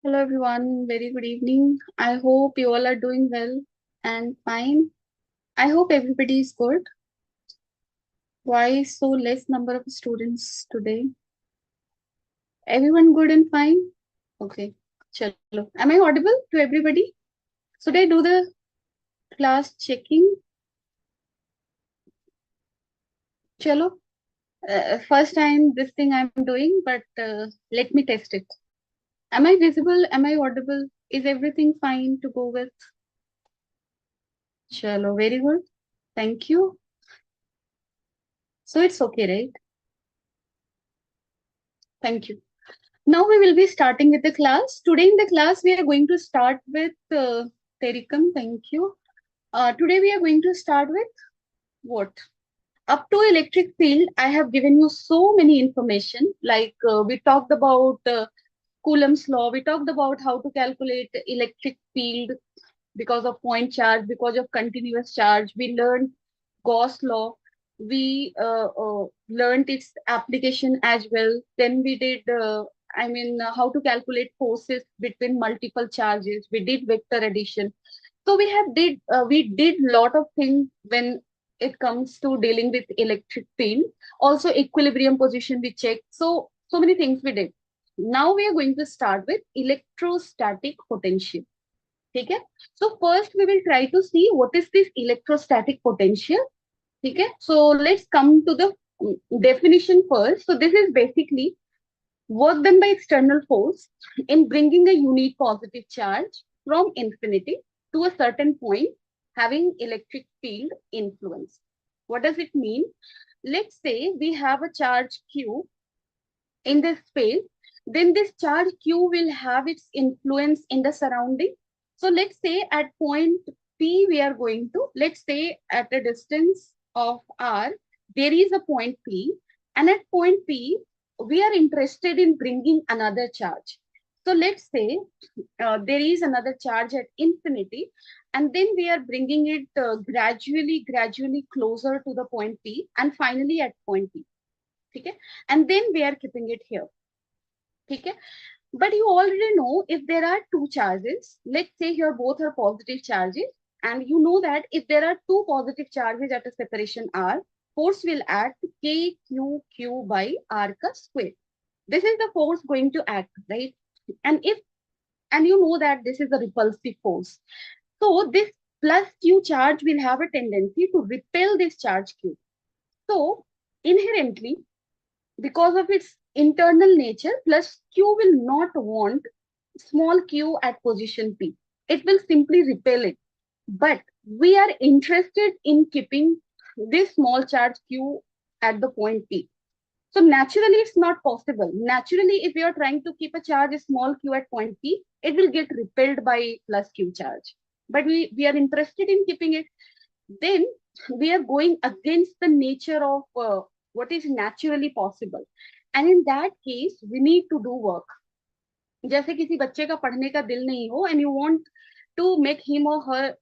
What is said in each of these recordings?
Hello everyone, very good evening. I hope you all are doing well and fine. I hope everybody is good. Why so less number of students today? Everyone good and fine? Okay, chalo. Am I audible to everybody? Should I do the class checking? Chalo. First time this thing I'm doing, but let me test it. Am I visible? Am I audible? Is everything fine to go with? Chalo, very good. Thank you. So it's okay, right? Thank you. Now we will be starting with the class. Today in the class, we are going to start with Tericum. Thank you. Today we are going to start with what? Up to electric field, I have given you so many information. Like we talked about Coulomb's law. We talked about how to calculate electric field because of point charge, because of continuous charge. We learned Gauss law. We learned its application as well. Then we did, how to calculate forces between multiple charges. We did vector addition. So we did lot of things when it comes to dealing with electric field. Also equilibrium position we checked. So many things we did. Now we are going to start with electrostatic potential. ठीक है? So first we will try to see what is this electrostatic potential. ठीक है? So let's come to the definition first. So this is basically work done by external force in bringing a unique positive charge from infinity to a certain point having electric field influence. What does it mean? Let's say we have a charge Q in this space, then this charge Q will have its influence in the surrounding. So let's say at point P, we are going to, let's say at a distance of R, there is a point P, and at point P, we are interested in bringing another charge. So let's say there is another charge at infinity, and then we are bringing it gradually closer to the point P, and finally at point P. Okay? And then we are keeping it here. Okay? But you already know if there are two charges, let's say here both are positive charges, and you know that if there are two positive charges at a separation R, force will act KQQ by R ka square. This is the force going to act, right? And you know that this is a repulsive force. So this plus Q charge will have a tendency to repel this charge Q. So inherently, because of its internal nature, plus Q will not want small q at position P. It will simply repel it. But we are interested in keeping this small charge Q at the point P. So naturally, it's not possible. Naturally, if you are trying to keep a charge small q at point P, it will get repelled by plus Q charge. But we are interested in keeping it. Then we are going against the nature of what is naturally possible. And in that case, we need to do work. जैसे किसी बच्चे का पढ़ने का दिल नहीं हो and you want to make him or her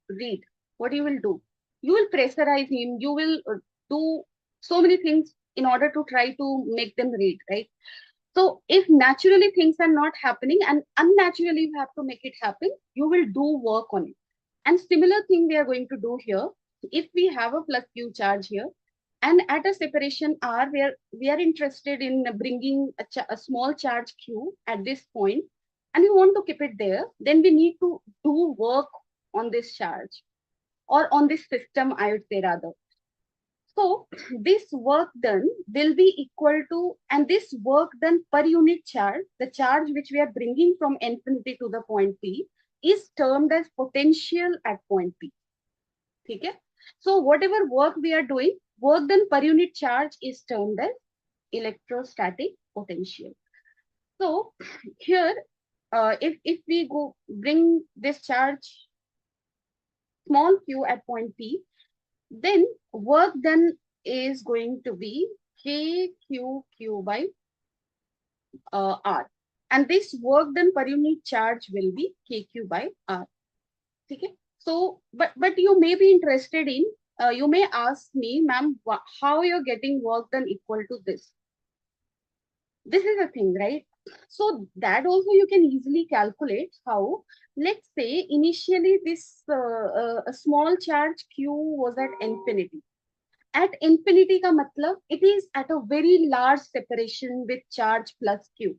read, what you will do? You will pressurize him, you will do so many things in order to try to make them read, right? So if naturally things are not happening and unnaturally you have to make it happen, you will do work on it. And similar thing we are going to do here. If we have a plus Q charge here, and at a separation R, where we are interested in bringing a small charge Q at this point, and we want to keep it there, then we need to do work on this charge or on this system, I would say rather. So this work done will be equal to, and this work done per unit charge, the charge which we are bringing from infinity to the point P, is termed as potential at point P. Okay? So whatever work we are doing, work done per unit charge is termed as electrostatic potential. So here if we go bring this charge small q at point P, then work done is going to be kq by r, and this work done per unit charge will be kq by r. Okay. So, but you may be interested in, you may ask me, ma'am, how you're getting work done equal to this? This is a thing, right? So that also you can easily calculate how. Let's say initially this a small charge q was at infinity. At infinity ka matlab, it is at a very large separation with charge plus q.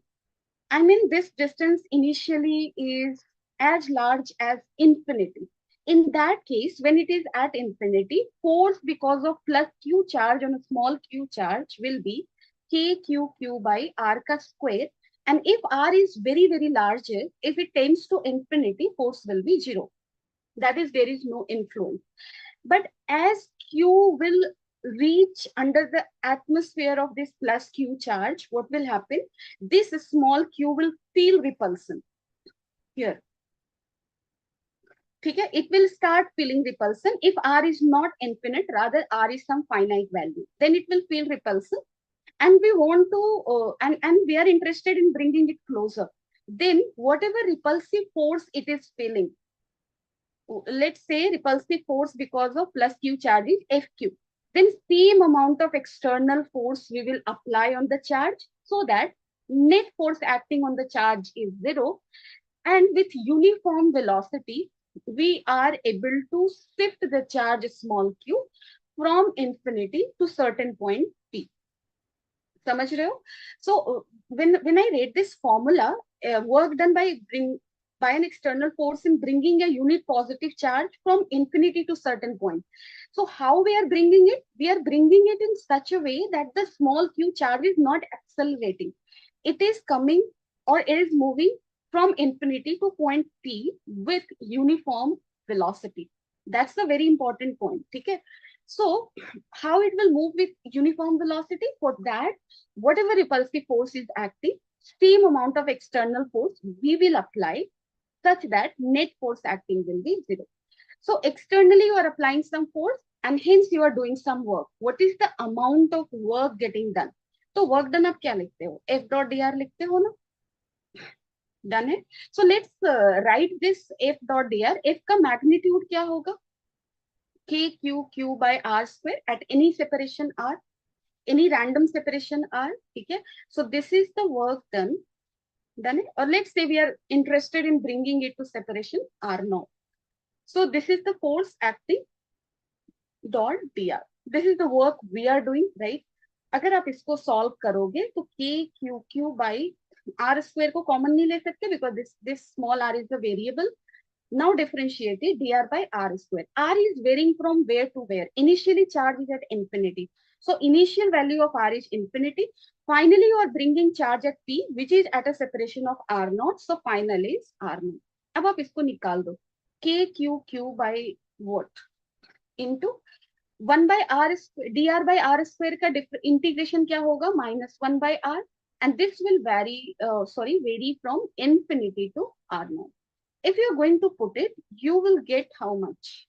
I mean, this distance initially is as large as infinity. In that case, when it is at infinity, force because of plus q charge on a small q charge will be kqq by r ka square. And if r is very, very large, if it tends to infinity, force will be 0. That is, there is no influence. But as q will reach under the atmosphere of this plus q charge, what will happen? This small q will feel repulsion here. Okay? It will start feeling repulsion. If r is not infinite, rather r is some finite value, then it will feel repulsion. And we want to, and we are interested in bringing it closer. Then whatever repulsive force it is feeling, let's say repulsive force because of plus q charge is fq, then same amount of external force we will apply on the charge, so that net force acting on the charge is 0. And with uniform velocity, we are able to shift the charge small q from infinity to certain point P. समझ रहे हो? So when I read this formula, work done by an external force in bringing a unit positive charge from infinity to certain point. So how we are bringing it? We are bringing it in such a way that the small q charge is not accelerating. It is coming, or it is moving from infinity to point P with uniform velocity. That's the very important point. Okay? So how it will move with uniform velocity? For that, whatever repulsive force is acting, same amount of external force we will apply, such that net force acting will be 0. So externally you are applying some force, and hence you are doing some work. What is the amount of work getting done? तो work done आप क्या लिखते हो? F dot dr लिखते हो ना? Done है. So let's write this F dot dr. F का magnitude क्या होगा? kq by r square at any separation r, any random separation r. ठीक है? So this is the work done. Done it? Or let's say we are interested in bringing it to separation r now. So this is the force acting dot dr. This is the work we are doing, right? अगर आप इसको solve करोगे तो kq by r square को common नहीं ले सकते, because this small r is the variable. Now differentiate it dr by r square. R is varying from where to where. Initially charge is at infinity. So initial value of r is infinity. Finally you are bringing charge at P, which is at a separation of r naught. So final is r naught. अब आप इसको निकाल दो. kq by what? Into 1 by r dr by r square का integration क्या होगा? -1 by r. And this will vary from infinity to r naught. If you are going to put it, you will get how much?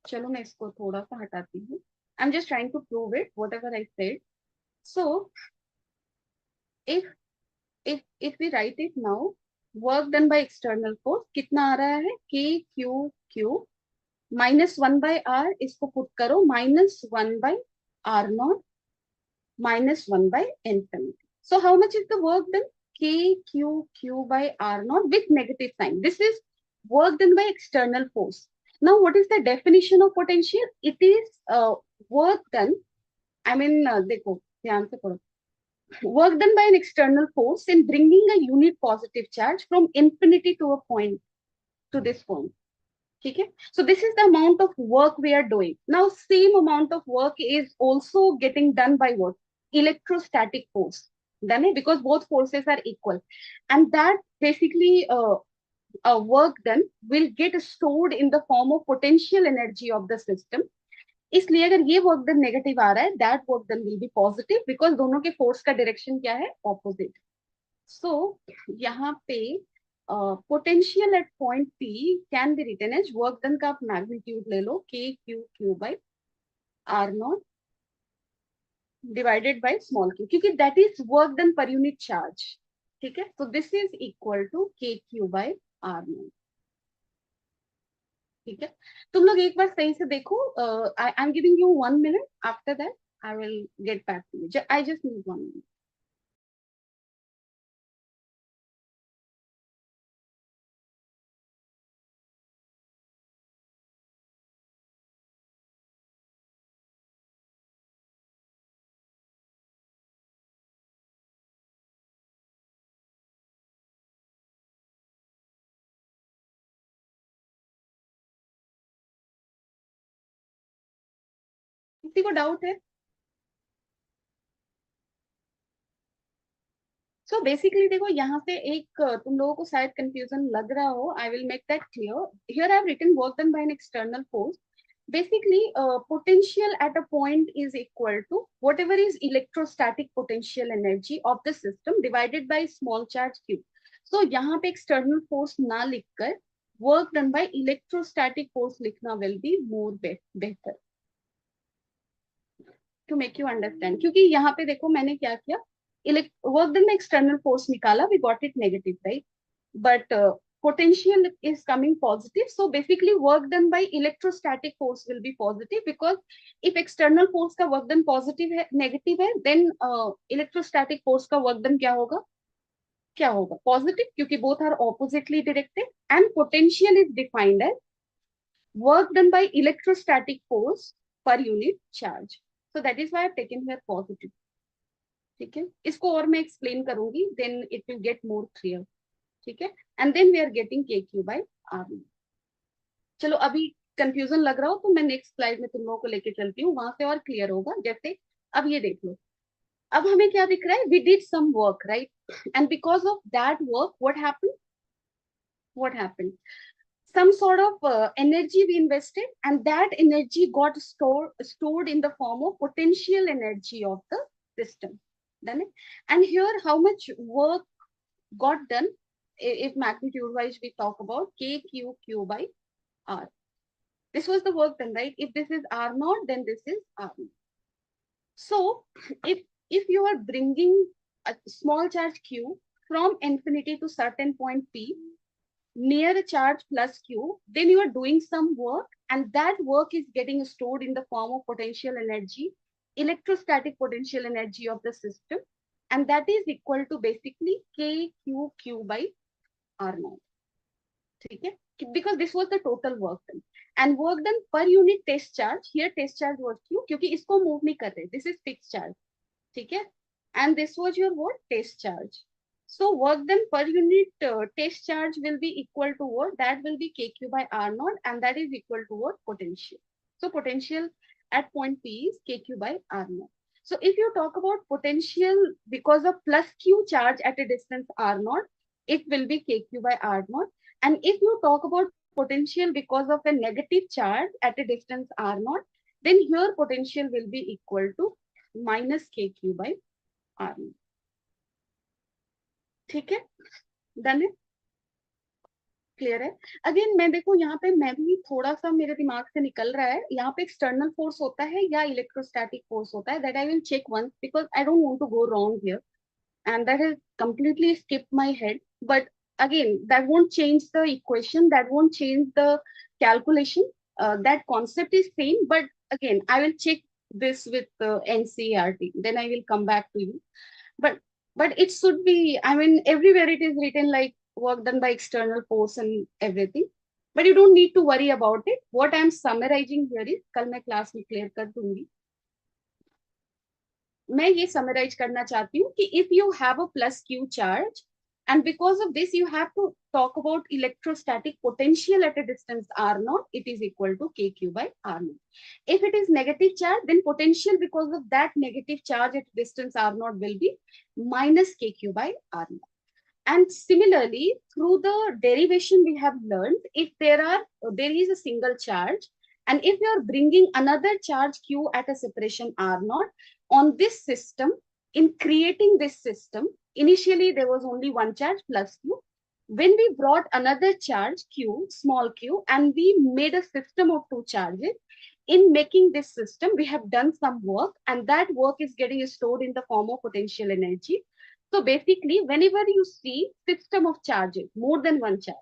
चलो मैं इसको थोड़ा सा हटाती हूँ. I'm just trying to prove it, whatever I said. So, if we write it now, work done by external force कितना आ रहा है? kq -1 by r, इसको put करो, -1 by r naught -1 by infinity. So how much is the work done? kq by r naught with negative sign. This is work done by external force. Now, what is the definition of potential? It is work done. I mean, देखो ध्यान से पढ़ो. Work done by an external force in bringing a unit positive charge from infinity to a point, to this point. Okay? So this is the amount of work we are doing. Now, same amount of work is also getting done by what? Electrostatic force. Done it? Because both forces are equal. And that basically work done will get stored in the form of potential energy of the system. इसलिए अगर ये work done negative आ रहा है, that work done will be positive, because दोनों के force का direction क्या है? ऑपोजिट. So यहाँ पे potential at point P can be written as work done का आप मैग्नीट्यूड ले लो Q by R0 divided by small q, क्योंकि that is work done per unit charge. ठीक है, so this is equal to KQ by R0. ठीक है, तुम लोग एक बार सही से देखो. I am giving you 1 minute. After that I will get back to you. I just need 1 minute. किसी को डाउट है? सो बेसिकली देखो, यहाँ पे एक तुम लोगों को शायद कंफ्यूजन लग रहा हो. I will make that clear. Here I have written work done by an external force. Basically, potential at a point is equal to whatever is electrostatic potential energy of the system divided by small charge q. So यहाँ पे external force ना लिखकर work done by electrostatic force लिखना will be more better to make you understand. क्योंकि यहाँ पे देखो मैंने क्या किया, work done by external force निकाला, we got it negative, right? But potential is coming positive. So basically work done by electrostatic force will be positive, because if external force का work done positive है, negative है, then electrostatic force का work done क्या होगा positive, क्योंकि both are oppositely directed. And potential is defined as work done by electrostatic force per unit charge. So that is why I have taken here positive. ठीक है, इसको और मैं explain करूंगी, then it will get more clear. ठीक है, and then we are getting KQ by R0. चलो, अभी कंफ्यूजन लग रहा हो तो मैं नेक्स्ट स्लाइड में तुम लोगों को लेके चलती हूँ, वहां से और क्लियर होगा. जैसे अब ये देख लो, अब हमें क्या दिख रहा है, we did some work, right? And because of that work what happened, some sort of energy we invested, and that energy got stored in the form of potential energy of the system. Done it? And here how much work got done, if magnitude wise we talk about KQ by R. This was the work done, right? If this is R0, then this is R0. So if you are bringing a small charge Q from infinity to certain point P near a charge plus Q, then you are doing some work, and that work is getting stored in the form of potential energy, electrostatic potential energy of the system, and that is equal to basically KQ by R0. ठीक है, because this was the total work done. And work done per unit test charge, here test charge was Q, क्योंकि इसको move नहीं कर रहे, this is fixed charge. ठीक है, and this was your what, test charge. So work done per unit test charge will be equal to what, that will be KQ by R0, and that is equal to what, potential. So potential at point P is KQ by R0. So if you talk about potential because of plus Q charge at a distance R0, it will be KQ by R0. And if you talk about potential because of a negative charge at a distance R0, then here potential will be equal to minus KQ by R0. ठीक है, done है, clear है? Again मैं देखो यहाँ पे मैं भी थोड़ा सा मेरे दिमाग से निकल रहा है, यहाँ पे एक्सटर्नल फोर्स होता है या इलेक्ट्रोस्टैटिक फोर्स होता है, that I will check once, because I don't want to go wrong here, and that has completely skipped my head. But again, that won't change the equation, that won't change the calculation. That concept is same, but again, I will check this with NCERT. Then I will come back to you. But it should be. I mean, everywhere it is written like work done by external force and everything. But you don't need to worry about it. What I am summarizing here is, कल मैं class में clear कर दूंगी. मैं ये summarise करना चाहती हूँ कि if you have a plus Q charge, and because of this you have to talk about electrostatic potential at a distance r0, it is equal to kq by r0. If it is negative charge, then potential because of that negative charge at distance r0 will be minus kq by r0. And similarly, through the derivation we have learned, if there is a single charge, and if you are bringing another charge q at a separation r0 on this system, in creating this system, initially there was only one charge plus q. When we brought another charge q, small q, and we made a system of two charges, in making this system, we have done some work, and that work is getting stored in the form of potential energy. So basically, whenever you see system of charges, more than one charge,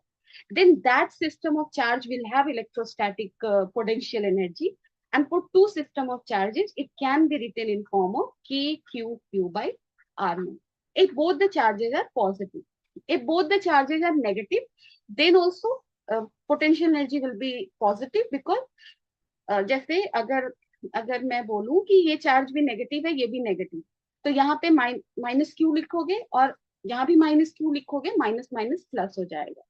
then that system of charge will have electrostatic potential energy. And for two system of charges, it can be written in form of kqq by r naught. If both the charges are positive, if both the charges are negative, then also potential energy will be positive, because जैसे अगर अगर मैं बोलूं कि ये charge भी negative है, ये भी नेगेटिव, तो यहाँ पे माइनस क्यू लिखोगे और यहाँ भी माइनस क्यू लिखोगे, माइनस माइनस प्लस हो जाएगा.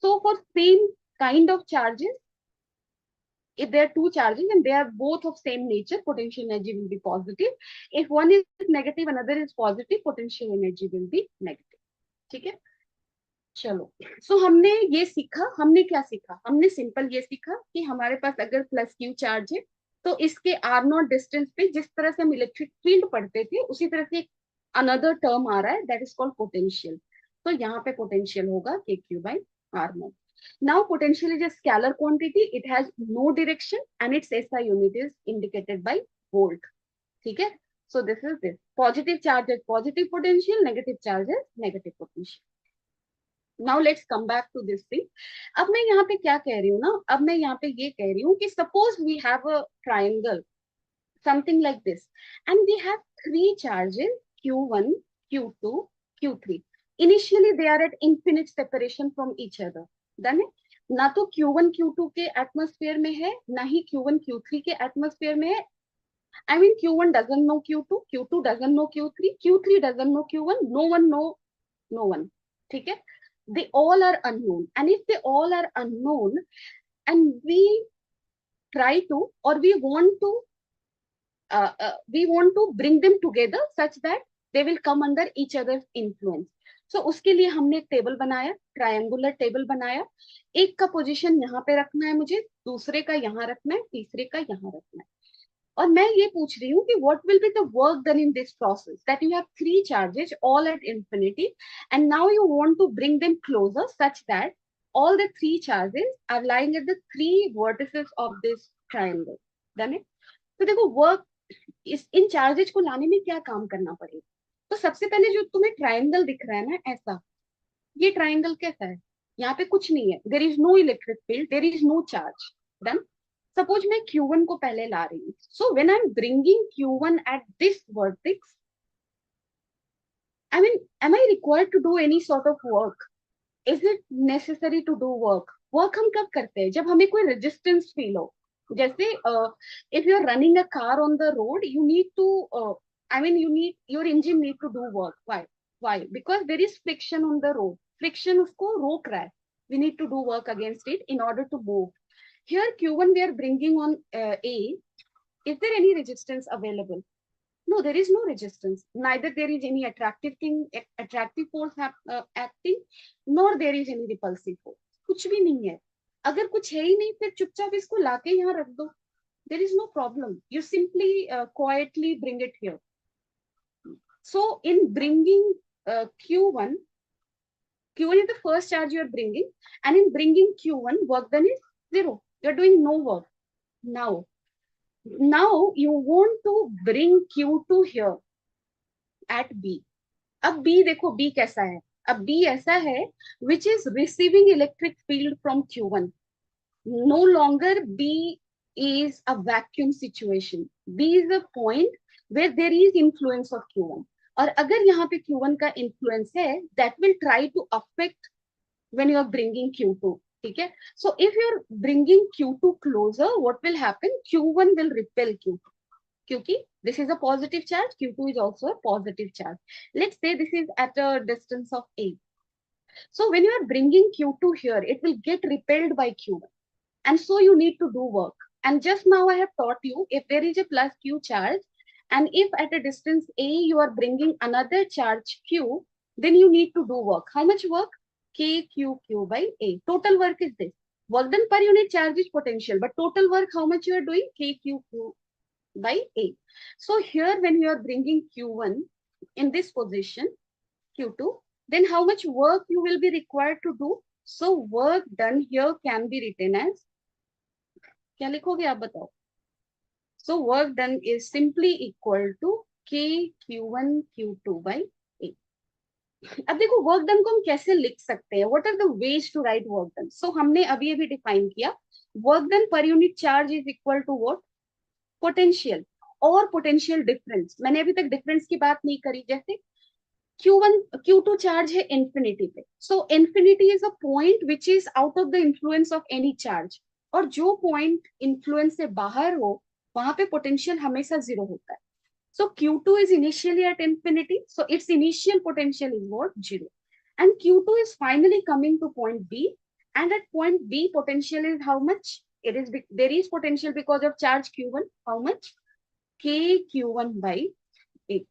So for same kind of charges, if there are two charges and they are both of same nature, potential energy will be positive. If one is negative, another is positive, potential energy will be negative. ठीक है, चलो. सो हमने ये सीखा, हमने क्या सीखा, हमने सिंपल ये सीखा कि हमारे पास अगर प्लस क्यू चार्ज है, तो इसके आर नॉट डिस्टेंस पे जिस तरह से हम इलेक्ट्रिक फील्ड पढ़ते थे, उसी तरह से अनदर टर्म आ रहा है, दैट इज कॉल्ड पोटेंशियल. तो यहाँ पे पोटेंशियल होगा K Q by R naught. Now potential is a scalar quantity. It has no direction and its SI unit is indicated by volt. ठीक है? So this is this. Positive charge is positive potential, negative charge is negative potential. Now let's come back to this thing. अब मैं यहाँ पे क्या कह रही हूँ ना, अब मैं यहाँ पे ये कह रही हूँ कि suppose we have a triangle, something like this, and we have three charges Q1, Q2, Q3. Initially they are at infinite separation from each other. Done है? ना तो Q1 Q2 के एटमॉस्फेयर में है, ना ही Q1 Q3 के atmosphere में है. I mean Q1 doesn't know Q2, Q2 doesn't know Q3, Q3 doesn't know Q1, no one. ठीक है? They all are unknown, and if they all are unknown and we try to, or we want to bring them together such that they will come under each other's influence. So उसके लिए हमने एक table बनाया, triangular table बनाया. एक का position यहाँ पे रखना है मुझे, दूसरे का यहाँ रखना है, तीसरे का यहाँ रखना है. और मैं ये पूछ रही हूँ कि what will be the work done in this process, that you have three charges all at infinity and now you want to bring them closer such that all the three charges are lying at the three vertices of this triangle. Done it? तो देखो work in charges को लाने में क्या काम करना पड़ेगा. तो सबसे पहले जो तुम्हें ट्रायंगल दिख रहा है ना ऐसा, ये ट्रायंगल कैसा है, यहाँ पे कुछ नहीं है, there is no electric field, there is no charge. Done. Suppose मैं Q1 को पहले ला रही हूँ. So when I am bringing Q1 at this vertex, I mean, am I required to do any sort of work? Is it necessary to do work? Work हम कब करते हैं, जब हमें कोई रेजिस्टेंस फील हो. जैसे if you are running a car on the road, you need to your engine need to do work. Why? Because there is friction on the road. Friction उसको रोक रहा है. We need to do work against it in order to move. Here Q1 we are bringing on A. Is there any resistance available? No, there is no resistance. Neither there is any attractive force acting, nor there is any repulsive force. कुछ भी नहीं है. अगर कुछ है ही नहीं, फिर चुपचाप इसको लाके यहाँ रख दो. There is no problem. You simply quietly bring it here. So in bringing Q1 is the first charge you are bringing, and in bringing Q1, work done is 0. You are doing no work. Now you want to bring Q2 here at B. अब B देखो B कैसा है. अब B ऐसा है which is receiving electric field from Q1. No longer B is a vacuum situation. B is a point where there is influence of Q1. और अगर यहाँ पे Q1 का influence है, that will try to affect when you are bringing Q2. ठीक है? So if you are bringing Q2 closer, what will happen? Q1 will repel Q2. क्योंकि this is a positive charge, Q2 is also a positive charge. Let's say this is at a distance of A. So when you are bringing Q2 here, it will get repelled by Q1. And so you need to do work. And just now I have taught you, if there is a plus Q charge, and if at a distance A you are bringing another charge Q, then you need to do work. How much work? KQQ by A. Total work is this. Work done per unit charge is potential, but total work, how much you are doing? KQQ by A. So here when you are bringing Q1, in this position Q2, then how much work you will be required to do? So work done here can be written as, क्या लिखोगे आप बताओ? So work done is simply equal to K Q1 Q2 by A. अब देखो work done को हम कैसे लिख सकते हैं, what are the ways to write work done? So हमने अभी अभी डिफाइन किया, work done per unit charge is equal to what? Potential और पोटेंशियल डिफरेंस। मैंने अभी तक डिफरेंस की बात नहीं करी, जैसे Q1 Q2 चार्ज है इंफिनिटी पे, so infinity is a point which is out of the influence of any charge, और जो पॉइंट इन्फ्लुएंस से बाहर हो वहां पे पोटेंशियल हमेशा जीरो होता है। So Q2 is initially at infinity, so its initial potential is what? Zero. And Q2 is finally coming to point B, and at point B potential is how much? There is potential because of charge Q1. How much? K Q1 by A.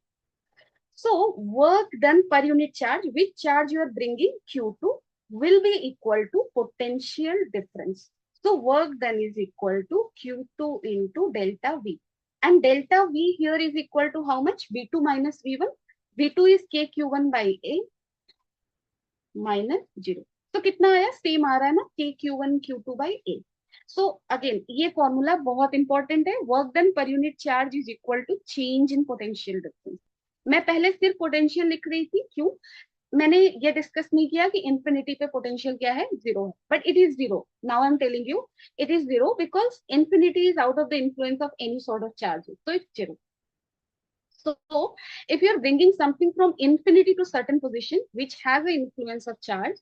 So work done per unit charge, which charge you are bringing Q2 will be equal to potential difference. So work done is equal to Q2 into delta V. And delta V here is equal to how much? V2 minus V1. V2 is KQ1 by A minus 0. तो कितना आया? Same आ रहा है ना, KQ1 Q2 by A. So again ये formula बहुत important है, work done per unit charge is equal to change in potential difference. मैं पहले सिर्फ पोटेंशियल लिख रही थी, क्यों? मैंने ये डिस्कस नहीं किया कि इंफिनिटी पे पोटेंशियल क्या है? जीरो है, but it is zero. Now I am telling you it is zero because infinity is out of the influence of any sort of charges, so it's zero. So if you are bringing something from infinity to certain position which has an influence of charge,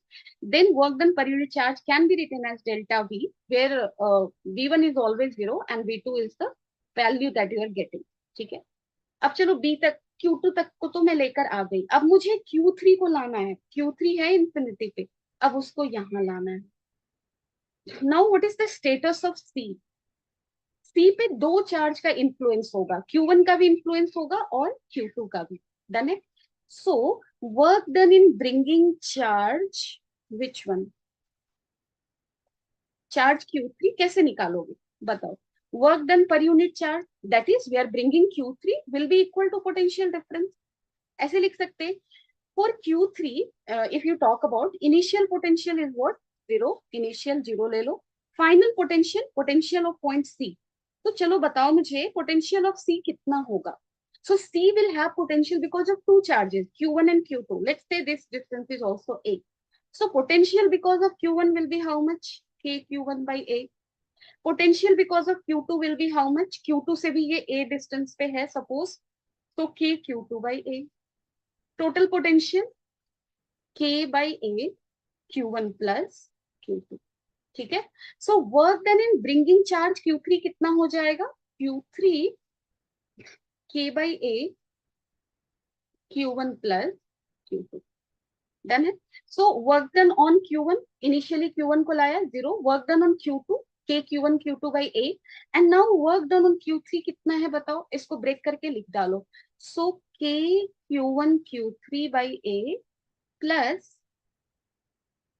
then work done per unit charge can be written as delta V, where V1 is always zero and V2 is the value that you are getting. ठीक है, अब चलो B तक, Q2 तक को तो मैं लेकर आ गई, अब मुझे Q3 को लाना है। Q3 है इंफिनिटी पे, अब उसको यहाँ लाना है। Now what is the status of C? सी पे दो चार्ज का इंफ्लुएंस होगा, Q1 का भी इंफ्लुएंस होगा और Q2 का भी। डन है। So work done in bringing charge, which one? Charge Q3 कैसे निकालोगे बताओ? Work done per unit charge, that is we are bringing Q3 will be equal to potential difference. ऐसे लिख सकते हैं, for Q3 if you talk about initial potential is what? Zero. Initial zero ले लो, final potential, potential of point C. तो चलो बताओ मुझे पोटेंशियल ऑफ सी कितना होगा? So C will have potential because of two charges, Q1 and Q2. Let's say this distance is also A. So potential because of Q1 will be how much? K Q1 by A. Potential because of Q2 will be how much? Q2 से भी ये A distance पे है suppose, so K Q2 by A. Total potential K by A Q1 plus Q2. ठीक है, so work done in bringing charge Q3 कितना हो जाएगा? Q3 K by A Q1 plus Q2। Done है। So work done on Q1, initially Q1 को लाया zero, work done on Q2 K Q1 Q2 by A, and now work done on Q3 कितना है बताओ? इसको break करके लिख डालो, so K Q1 Q3 by A plus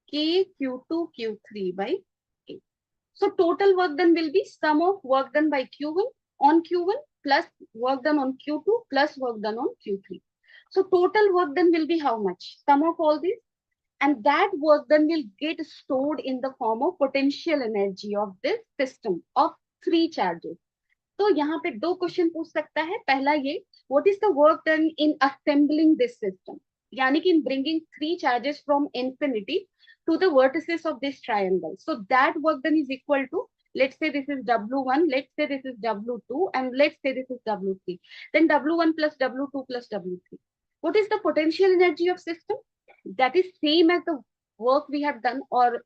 K Q2 Q3 by A. So total work done will be sum of work done by Q1 on Q1 plus work done on Q2 plus work done on Q3. So total work done will be how much? Sum of all these, and that work done will get stored in the form of potential energy of this system of three charges. तो यहाँ पे दो question पूछ सकता है। पहला ये, what is the work done in assembling this system? यानी कि in bringing three charges from infinity to the vertices of this triangle. So that work done is equal to, let's say this is W1, let's say this is W2, and let's say this is W3. Then W1 plus W2 plus W3. What is the potential energy of system? That is same as the work we have done, or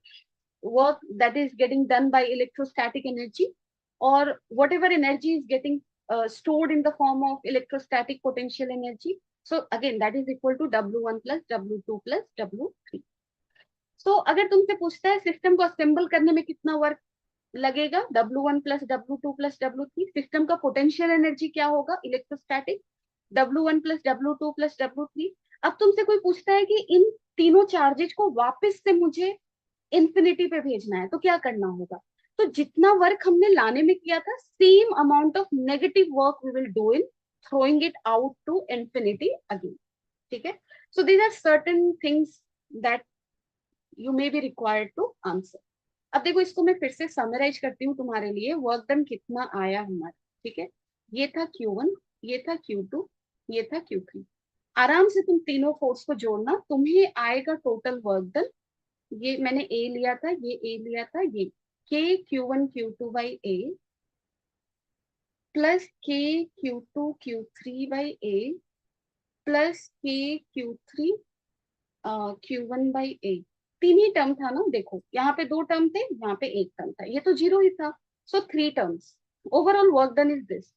work that is getting done by electrostatic energy, or whatever energy is getting stored in the form of electrostatic potential energy. So again that is equal to W1 plus W2 plus W3. So अगर तुमसे पूछता है system को assemble करने में कितना work लगेगा, W1 plus W2 plus W3, system का पोटेंशियल एनर्जी क्या होगा? Electrostatic, W1 plus W2 plus W3। अब तुमसे कोई पूछता है कि इन तीनों चार्जेस को वापस से मुझे इंफिनिटी पे भेजना है, तो क्या करना होगा? तो जितना वर्क हमने लाने में किया था, same amount of negative work we will do in throwing it out to infinity again. ठीक है, so these are certain things that you may be required to answer. अब देखो इसको मैं फिर से समराइज करती हूँ तुम्हारे लिए, वर्क डन कितना आया हमारा, ठीक है, ये था Q1, ये था Q2, ये था Q3। आराम से तुम तीनों फोर्स को जोड़ना, तुम्हें आएगा टोटल वर्क डन। ये मैंने ए लिया था, ये ए लिया था, ये के Q1 Q2 by A plus के Q2 Q3 by A plus के Q3 Q1 बाई ए। तीन ही टर्म था ना, देखो यहाँ पे दो टर्म थे, यहाँ पे एक टर्म था, ये तो जीरो ही था। So three terms, overall work done is this.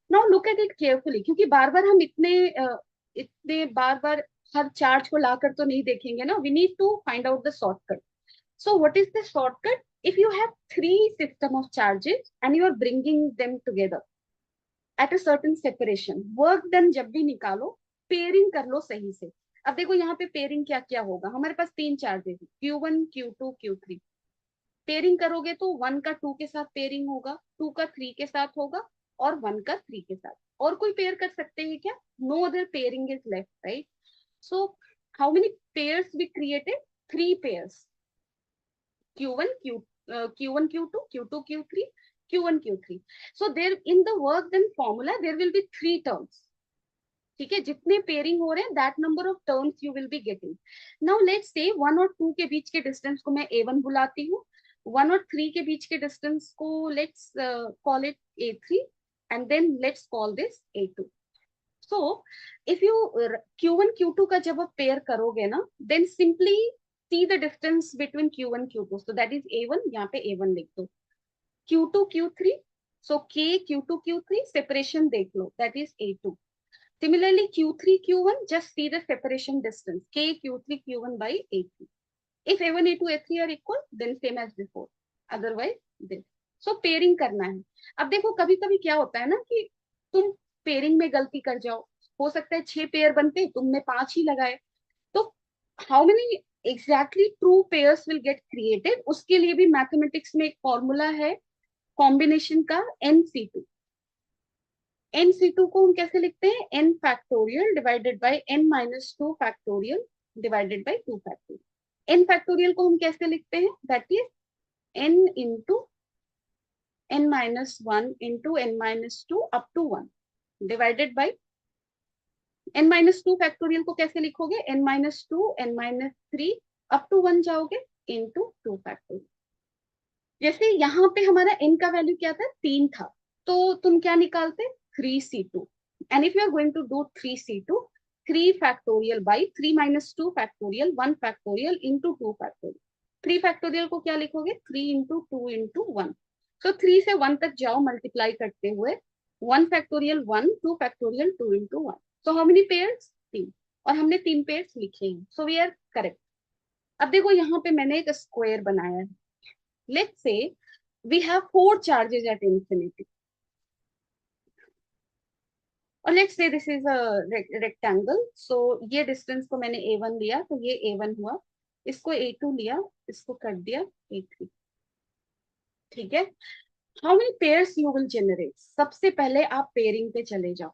Now look at it carefully, क्योंकि बार बार हम इतने बार बार हर चार्ज को लाकर तो नहीं देखेंगे ना, we need to find out the shortcut. So what is the shortcut? If you have three system of charges and you are bringing them together at a certain separation, work done जब भी निकालो pairing कर लो सही से। अब देखो यहाँ पे पेयरिंग क्या क्या होगा, हमारे पास तीन चार्जेस है, Q1 Q2 Q3। पेयरिंग करोगे तो वन का टू के साथ पेयरिंग होगा, टू का थ्री के साथ होगा, और वन का थ्री के साथ। और कोई पेयर कर सकते हैं क्या? No other pairing is left, right? So how many pairs we created? Three pairs, Q1 Q1 Q2 Q2 Q3 Q1 Q3। so there in the work done formula there will be three terms, ठीक है, जितने pairing हो रहे हैं that number of terms you will be getting. Now let's say one और to के बीच के distance को मैं A1 बुलाती हूँ, वन और थ्री के बीच के डिस्टेंस को let's call it A3 and then let's call this A2। So if you Q1 Q2 का जब आप पेयर करोगे ना, then simply see the distance between Q1 Q2, so that is A1, यहाँ पे A1 लिख दो। Q2 Q3, so K Q2 Q3 separation देख लो, that is A2। Similarly, Q3 Q1, just see the separation distance, K Q3 Q1 by A3। If A1 A2 A3 are equal, then same as before, otherwise this। So pairing करना है। अब देखो कभी कभी क्या होता है ना कि तुम पेयरिंग में गलती कर जाओ, हो सकता है 6 पेयर बनते, तुमने 5 ही लगाए, तो how many exactly true pairs will get created, उसके लिए भी मैथमेटिक्स में एक फॉर्मूला है कॉम्बिनेशन का, NC2। NC2 को हम कैसे लिखते हैं? n factorial divided by n minus two factorial divided by 2 factorial. n factorial को हम कैसे लिखते हैं? That is n into n minus one into n minus two up to one divided by n minus two factorial को कैसे लिखोगे? n minus two n minus three up to one जाओगे into 2 factorial. जैसे यहाँ पे हमारा n का value क्या था? 3 था, तो तुम क्या निकालते? 3C2। And if you are going to do 3C2, 3 factorial by 3 minus 2 factorial 1 factorial into 2 factorial. 3 factorial को क्या लिखोगे? 3 इंटू 2 इंटू 1। तो 3 से 1 तक जाओ मल्टीप्लाई करते हुए, 1 factorial 1, 2 factorial 2 into 1। So how many pairs? 3। और हमने 3 पेयर्स लिखे हैं, सो वी आर करेक्ट। अब देखो यहाँ पे मैंने एक स्क्वायर बनाया है। Let's say we have 4 charges at infinity, और let's say this is a rectangle। so ये distance को मैंने A1 लिया, तो ये A1 हुआ, इसको A2 लिया, इसको कर दिया A3, ठीक है। how many pairs you will generate? सबसे पहले आप पेयरिंग पे चले जाओ,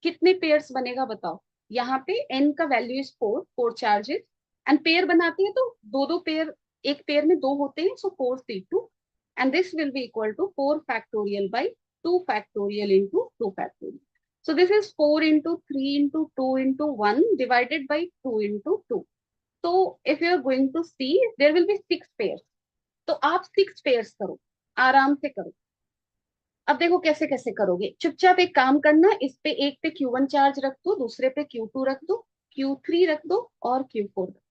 कितने पेयर्स बनेगा बताओ। यहाँ पे n का value is 4, 4 charges, and pair बनाते हैं तो दो दो पेयर, एक पेयर में दो होते हैं, सो 4C2, and this will be equal to 4 factorial by 2 factorial into 2 factorial। So this is 4 into 3 into 2 into 1 divided by 2 into 2। So if you are going to see, there will be 6 pairs। तो आप 6 pairs करो, आराम से करो। अब देखो कैसे कैसे करोगे, चुपचाप एक काम करना, इस पे एक पे Q1 चार्ज रख दो, दूसरे पे Q2 रख दो, Q3 रख दो और Q4 रख दो।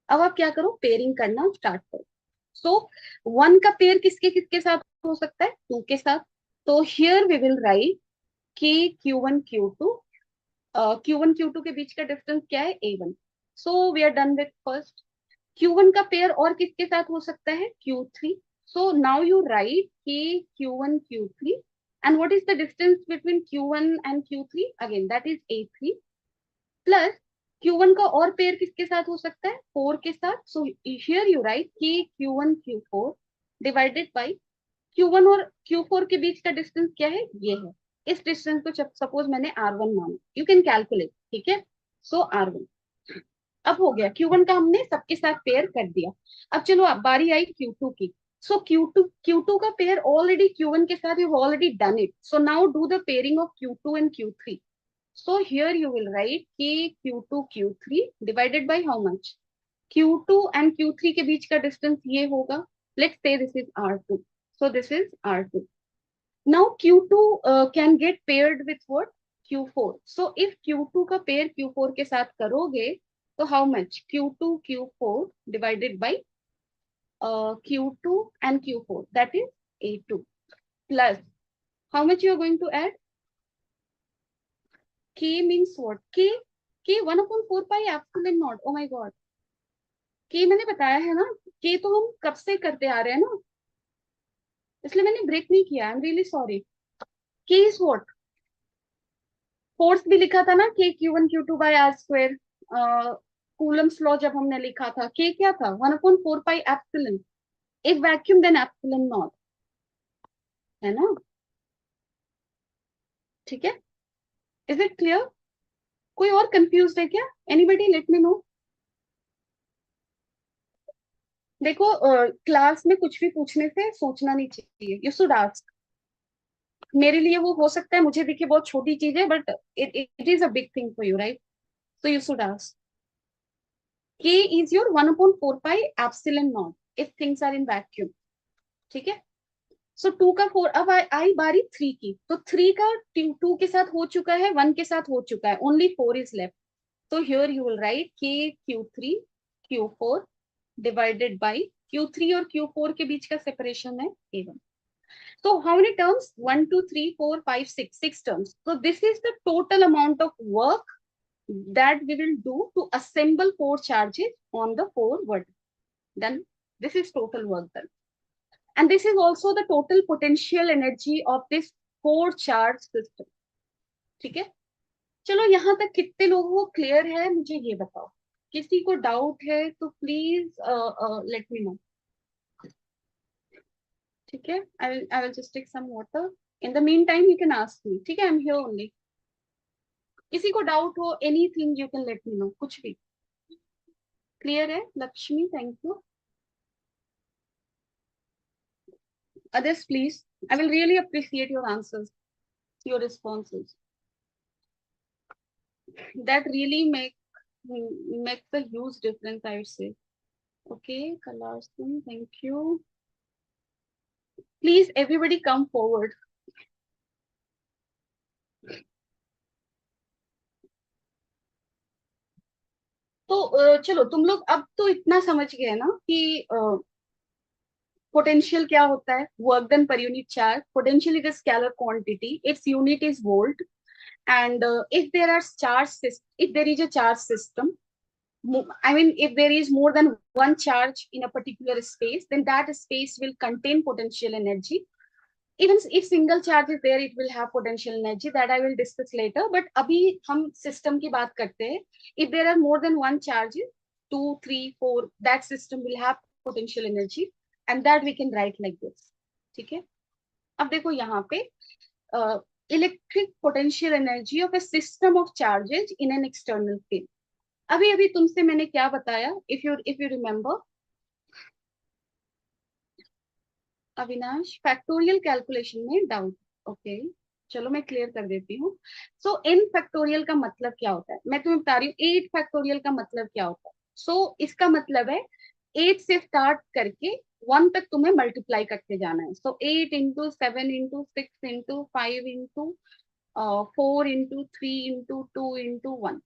अब आप क्या करो? पेयरिंग करना स्टार्ट करो। सो 1 का पेयर किसके किसके साथ हो सकता है? 2 के साथ। तो हियर वी विल राइट कि Q1 Q2, Q1 Q2 के बीच का डिस्टेंस क्या है? A1। So we are done with first. Q1 का पेयर और किसके साथ हो सकता है? Q3। So now you right कि Q1 Q3, and what is the distance between Q1 and Q3? Again that is A3, plus Q1 का और पेयर किसके साथ हो सकता है? 4 के साथ। सो हियर यू राइट कि Q1 Q4 divided by Q1 और Q4 के बीच का डिस्टेंस क्या है? ये है। इस डिस्टेंस को सपोज मैंने R1 माना, यू कैन कैलकुलेट, ठीक है। सो R1 अब हो गया, Q1 का हमने सबके साथ पेयर कर दिया। अब चलो अब बारी आई Q2 की। सो Q2 का पेयर ऑलरेडी Q1 के साथ you already done it, so now do the pairing of Q2 and Q3। So here you will write कि Q2 Q3 divided by how much, Q2 and Q3 के बीच का distance ये होगा, let's say this is R2, so this is R2. Now Q2 can get paired with what? Q4. So if Q2 का pair Q4 के साथ करोगे तो how much? Q2 Q4 divided by Q2 and Q4, that is A2, plus how much you are going to add? K means what? K 1 upon 4 pi epsilon naught. Oh my god. K मैंने बताया है ना, K तो हम कब से करते आ रहे हैं ना, इसलिए मैंने ब्रेक नहीं किया, I am really sorry. K is what? Force भी लिखा था ना, के Q1 Q2 by R² Coulomb's law जब हमने लिखा था, के क्या था? 1/4 पाई एप्सिलन। एक वैक्यूम देन एप्सिलन नॉट, है ना? ठीक है, इज इट क्लियर? कोई और कंफ्यूज है क्या? Anybody let me know. देखो क्लास में कुछ भी पूछने से सोचना नहीं चाहिए, यू शुड आस्क। मेरे लिए वो हो सकता है मुझे दिखे बहुत छोटी चीज है, but it is a big thing for you, right? So you should ask. K is your 1/4 pi epsilon naught if things are in vacuum, ठीक है। सो टू का फोर, अब आई बारी थ्री की, तो थ्री का टू के साथ हो चुका है, वन के साथ हो चुका है, ओनली फोर इज लेफ्ट। तो हियर यू विल राइट के Q3 Q4 divided by Q3 और Q4 के बीच का सेपरेशन है A1। So how many terms? 1, 2, 3, 4, 5, 6, 6 terms. So this is the total amount of work that we will do to assemble four charges on the four vertices. Then this is total work done. And this is also the total potential energy of this four charge system. ठीक है, चलो यहाँ तक कितने लोगों को clear है मुझे ये बताओ। किसी को डाउट है तो प्लीज लेट मी नो, ठीक है। I will just take some water, in the mean time you can ask me, ठीक है, आई एम हियर ओनली। किसी को डाउट हो anything you can let me know, कुछ भी। क्लियर है Lakshmi, thank you. Others, please. I will really appreciate your answers, your responses. That really makes a huge difference, I would say. Okay, Kalastan, thank you. Please, everybody come forward. तो चलो तुम लोग अब तो इतना समझ गए ना कि पोटेंशियल क्या होता है, work done per unit charge. Potential is a scalar quantity, its unit is volt, and if there are if there is a charge system, I mean if there is more than one charge in a particular space, then that space will contain potential energy. Even if single charge is there, it will have potential energy, that I will discuss later. But abhi hum system की बात करते हैं, if there are more than one charge, 2, 3, 4, that system will have potential energy, and that we can write like this, ठीक है। अब देखो यहाँ पे electric potential energy of A system of charges in an external field. अभी अभी तुमसे मैंने क्या बताया, if you remember Avinash, factorial calculation में डाउट। ओके, चलो मैं क्लियर कर देती हूँ। सो एन फैक्टोरियल का मतलब क्या होता है, मैं तुम्हें बता रही हूँ। 8 फैक्टोरियल का मतलब क्या होता है? इसका मतलब है 8 से स्टार्ट करके 1 तक तुम्हें मल्टीप्लाई करते जाना है। 8 into 7 into 6 into 5 into 4 into 3 into 2 into 1,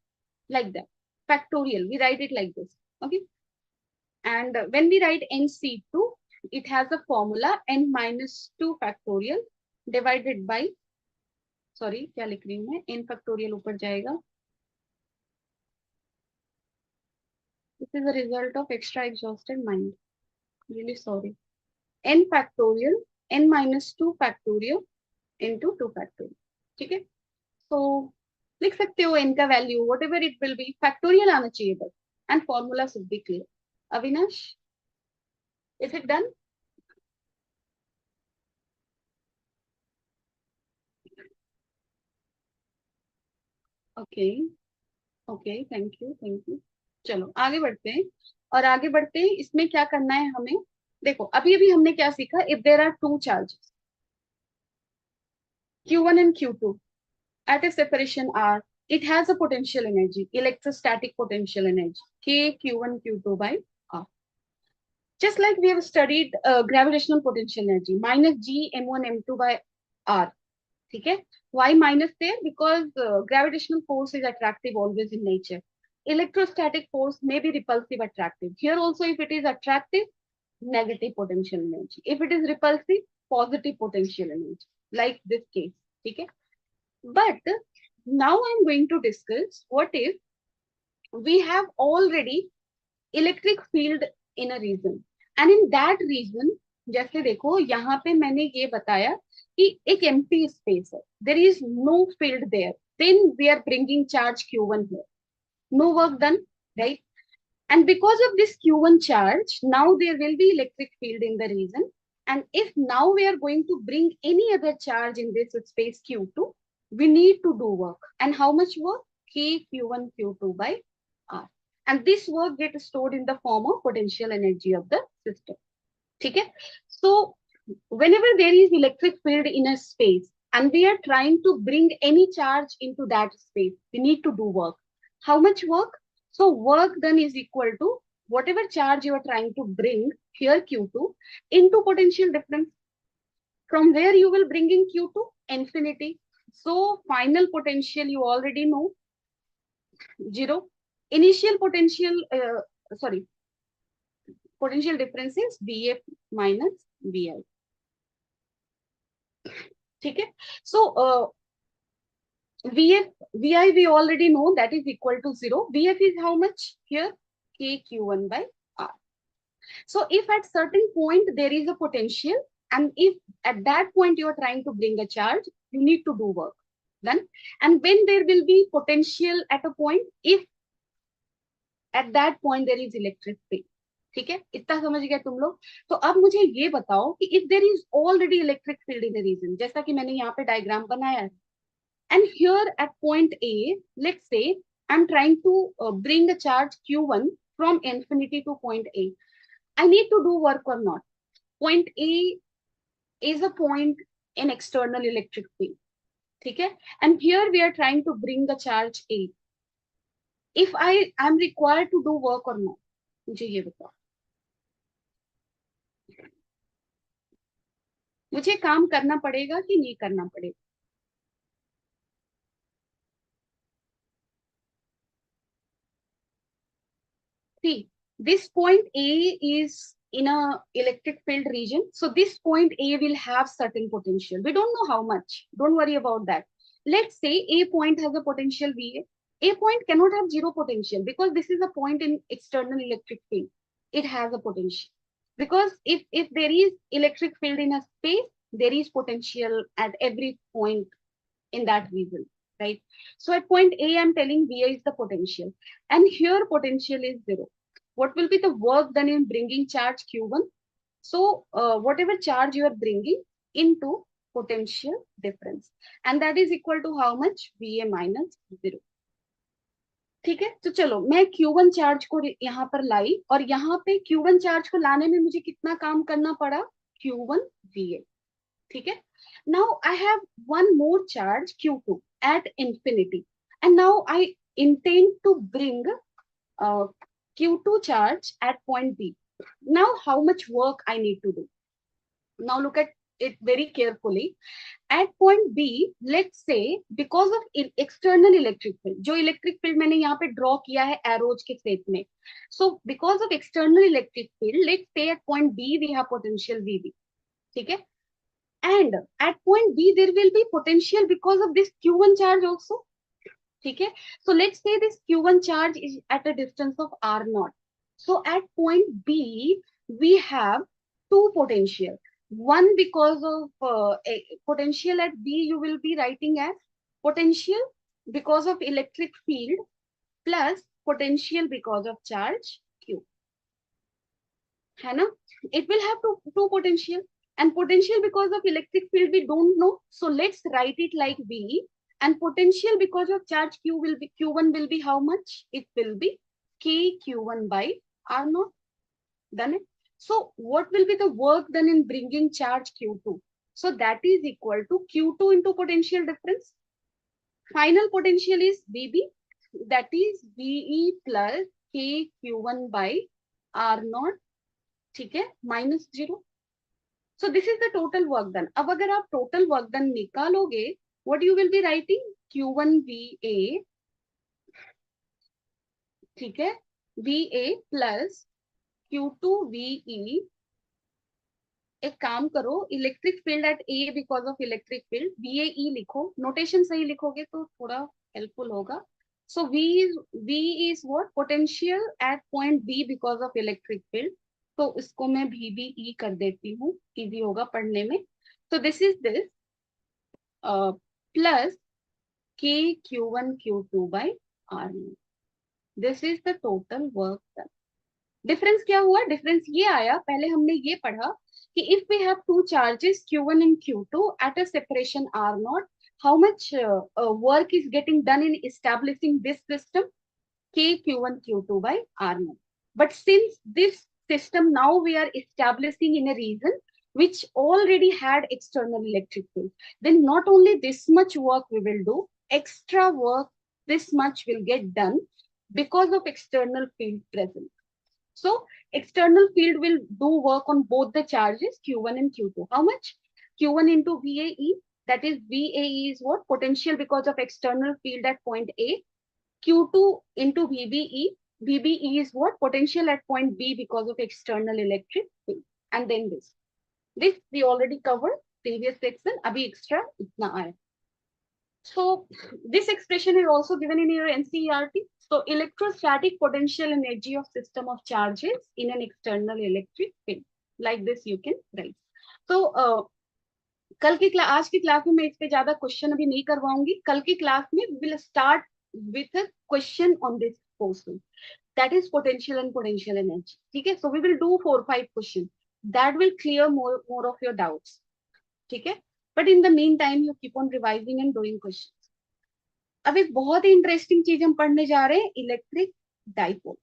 like that. Factorial, we write it like this. Okay. And when we write NC2, it has a formula n minus 2 factorial divided by, sorry, क्या लिख रही हूँ मैं, n factorial ऊपर जाएगा. This is a result of extra exhausted mind. Really sorry. N factorial, n minus 2 factorial into 2 factorial. ठीक है. So लिख सकते हो n का value whatever it will be, factorial आना चाहिए बस, and formula should be clear. Avinash, is it done? Okay okay, thank you thank you. चलो आगे बढ़ते हैं। और आगे बढ़ते हैं, इसमें क्या करना है हमें। देखो अभी अभी हमने क्या सीखा, if there are two charges Q1 and Q2 at a separation R, it has a potential energy, electrostatic potential energy, K Q1 Q2 by R. Just like we have studied gravitational potential energy, minus G M1 M2 by R. Okay? Why minus there? Because gravitational force is attractive always in nature. Electrostatic force may be repulsive attractive. Here also, if it is attractive, negative potential energy. If it is repulsive, positive potential energy. Like this case. Okay? But now I'm going to discuss what if we have already electric field in a region, and in that region, जैसे देखो यहाँ पे मैंने ये बताया कि एक empty space है, there is no field there, then we are bringing charge Q1 here, no work done, right? And because of this Q1 charge, now there will be electric field in the region. And if now we are going to bring any other charge in this space Q2, we need to do work. And how much work? K Q1 Q2 by R. And this work gets stored in the form of potential energy of the system. Okay? So whenever there is electric field in a space and we are trying to bring any charge into that space, we need to do work. How much work? So work done is equal to whatever charge you are trying to bring here Q2 into potential difference. From where you will bring in Q2? Infinity. So final potential you already know, 0. Initial potential, sorry, potential difference is VF minus VI. ठीक है? So VF, VI we already know that is equal to 0. VF is how much here? KQ1 by R. So if at certain point there is a potential, and if at that point you are trying to bring a charge, you need to do work. Done. And when there will be potential at a point, if at that point there is electric field. ठीक है, इतना समझ गया तुम लोग? तो अब मुझे ये बताओ कि if there is already electric field in the region, जैसा कि मैंने यहाँ पे डायग्राम बनाया है, and here at point A, let's say I'm trying to bring a charge Q1 from infinity to point A. I need to do work or not? Point A is a point in external electric field. Okay? And here we are trying to bring the charge A. If I am required to do work or not? मुझे ये बताओ, मुझे काम करना पड़ेगा कि नहीं करना पड़ेगा? See, this point A is in a electric field region. So this point A will have certain potential. We don't know how much. Don't worry about that. Let's say A point has a potential VA. A point cannot have zero potential because this is a point in external electric field. It has a potential. Because if there is electric field in a space, there is potential at every point in that region, right? So at point A, I'm telling VA is the potential. And here potential is 0. What will be the work done in bringing charge Q1? So whatever charge you are bringing into potential difference. And that is equal to how much? VA minus 0. ठीक है, तो चलो मैं Q1 charge को यहाँ पर लाई, और यहाँ पे Q1 चार्ज को लाने में मुझे कितना काम करना पड़ा? Q1 VA. ठीक है? Now I have one more charge Q2 at infinity, and now I intend to bring Q2 charge at point B. Now how much work I need to do? Now look at it very carefully. At point B, let's say because of external electric field, जो electric field मैंने यहाँ पे draw किया है arrows के shape में. So because of external electric field, let's say at point B we have potential VB. ठीक है? And at point B there will be potential because of this Q1 charge also. ठीक है? So let's say this Q1 charge is at a distance of R0. So at point B we have two potential. One because of potential at B you will be writing as potential because of electric field plus potential because of charge Q. है ना? It will have two potential, and potential because of electric field we don't know. So let's write it like V, And potential because of charge Q will be, Q1 will be how much? It will be K Q1 by R naught. Done it. So what will be the work done in bringing charge Q2? So that is equal to Q2 into potential difference. Final potential is VB, that is VE plus K Q1 by R naught, ठीक है, minus 0. So this is the total work done. अब अगर आप total work done निकालोगे, what you will be writing? Q1 VA, ठीक है, VA plus Q2 VE. एक काम करो, electric field at A because of electric field, VAE लिखो, नोटेशन सही लिखोगे तो थोड़ा हेल्पफुल होगा. So V is what? Potential at point B because of electric field. तो इसको मैं VBE कर देती हूँ, इजी होगा पढ़ने में. So this is this plus K Q1 Q2 by R. This is the total work done. Difference क्या हुआ? डिफरेंस ये आया, पहले हमने ये पढ़ा कि if we have two charges Q1 and Q2 at a separation R0, how much work is getting done in establishing this system? K Q1 Q2 by R0. But since this system now we are establishing in a region which already had external electric field, then not only this much work we will do, extra work this much will get done because of external field present. So external field will do work on both the charges Q1 and Q2. How much? Q1 into VAE, that is VAE is what? Potential because of external field at point A. Q2 into VBE. VBE is what? Potential at point B because of external electric field. And then this. This we already covered previous section. Abhi extra itna aaya. So this expression is also given in your NCERT. So electrostatic potential energy of system of charges in an external electric field. Like this you can write. So कल की class, आज की class में मैं इस पे ज्यादा question अभी नहीं करवाऊंगी. कल की क्लास में will start with a question on this portion, that is potential and potential energy. ठीक है. So we will do 4-5 question that will clear more of your doubts. ठीक है. But in the mean time you keep on revising and doing question. अब एक बहुत ही interesting चीज हम पढ़ने जा रहे हैं, इलेक्ट्रिक डाइपोल.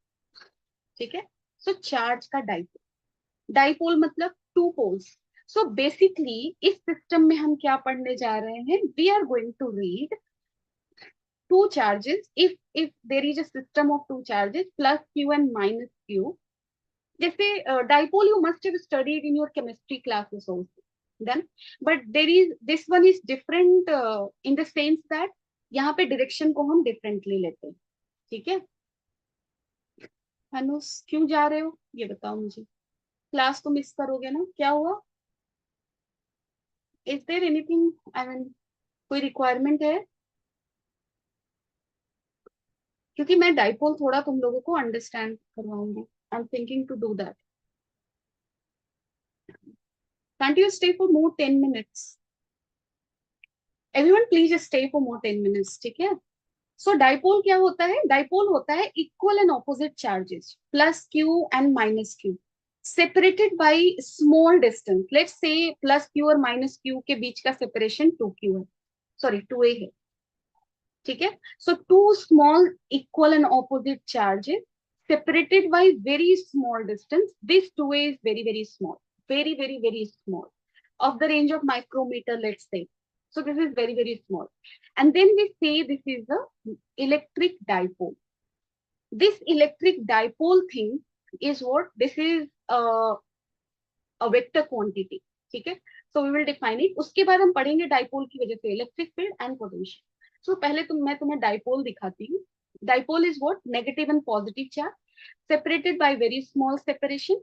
ठीक है. सो चार्ज का डाइपोल. डाइपोल मतलब टू पोल्स. सो बेसिकली इस सिस्टम में हम क्या पढ़ने जा रहे हैं? We are going to read two charges. If there is a system of two charges plus Q and minus Q. जैसे dipole you must have studied in your chemistry classes also then, but there is this one is different in the sense that यहाँ पे direction को हम differently लेते हैं. ठीक है. अनुस क्यों जा रहे हो ये बताओ मुझे. क्लास तो मिस करोगे ना? क्या हुआ? Is there anything, I mean कोई रिक्वायरमेंट है? क्योंकि मैं डाइपोल थोड़ा तुम लोगों को अंडरस्टैंड करवाऊंगी. I am thinking to do that. Can't you stay for more 10 minutes? Everyone please just stay for more 10 minutes. ठीक है. सो डाइपोल क्या होता है? डाइपोल होता है equal and opposite charges plus Q and minus Q separated by small distance. Let's say plus Q और minus Q के बीच का सेपरेशन 2Q है, सॉरी 2A है. ठीक है. So two small equal and opposite charges separated by very small distance. This 2A is very, very small, very, very, very small, of the range of micrometer, let's say. So this is very, very small. And then we say this is the electric dipole. This electric dipole thing is what? This is a vector quantity. ठीक है. So we will define it. उसके बाद हम पढ़ेंगे dipole की वजह से electric field and potential. So पहले मैं तुम्हें डाइपोल दिखाती हूँ. Dipole is what? Negative and positive charge separated by very small separation.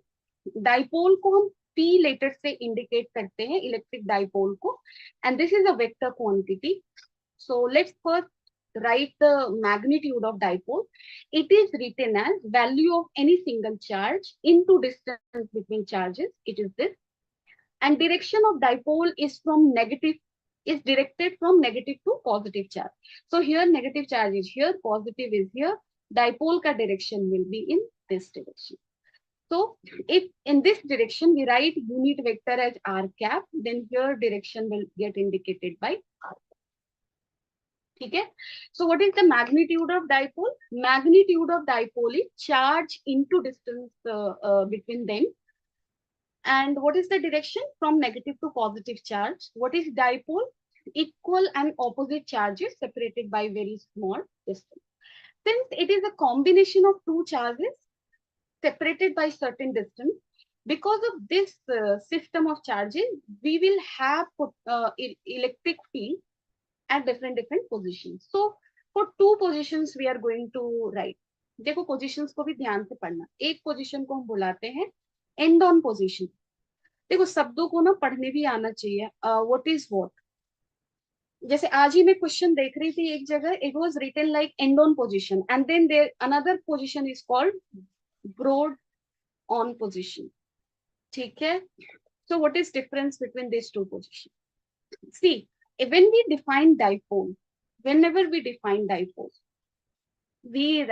Dipole को हम P letter से indicate करते हैं, electric dipole को, and this is a vector quantity. So let's first write the magnitude of dipole. It is written as value of any single charge into distance between charges. It is this, and direction of dipole is from negative, is directed from negative to positive charge. So here negative charge is here, positive is here. Dipole ka direction will be in this direction. So if in this direction we write unit vector as r cap, then here direction will get indicated by r. ठीक है. So what is the magnitude of dipole? Magnitude of dipole is charge into distance between them. And what is the direction? From negative to positive charge. What is dipole? Equal and opposite charges separated by very small distance. Since it is a combination of two charges separated by certain distance, because of this system of charges, we will have electric field at different positions. So for two positions we are going to write. देखो positions को भी ध्यान से पढ़ना. एक position को हम बुलाते हैं end on position. देखो शब्दों को ना पढ़ने भी आना चाहिए. What is what? जैसे आज ही मैं क्वेश्चन देख रही थी एक जगह, it was written like end on position and then there another position is called broad on position. ठीक है. So what is difference between these two positions? See, when we define dipole, whenever we define dipole, we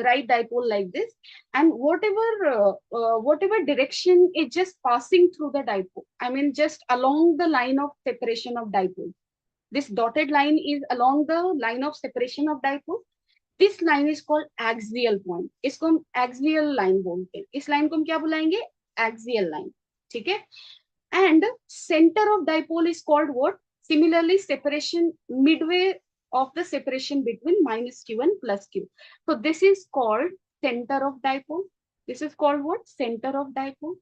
write dipole like this, and whatever direction is just passing through the dipole, I mean just along the line of separation of dipole. This dotted line is along the line of separation of dipole. This line is called axial point. इसको हम axial line बोलते हैं. इस line को हम क्या बुलाएंगे? Axial line. ठीक है. And center of dipole is called what? Similarly, separation midway of the separation between minus q and plus q. So this is called center of dipole. This is called what? Center of dipole.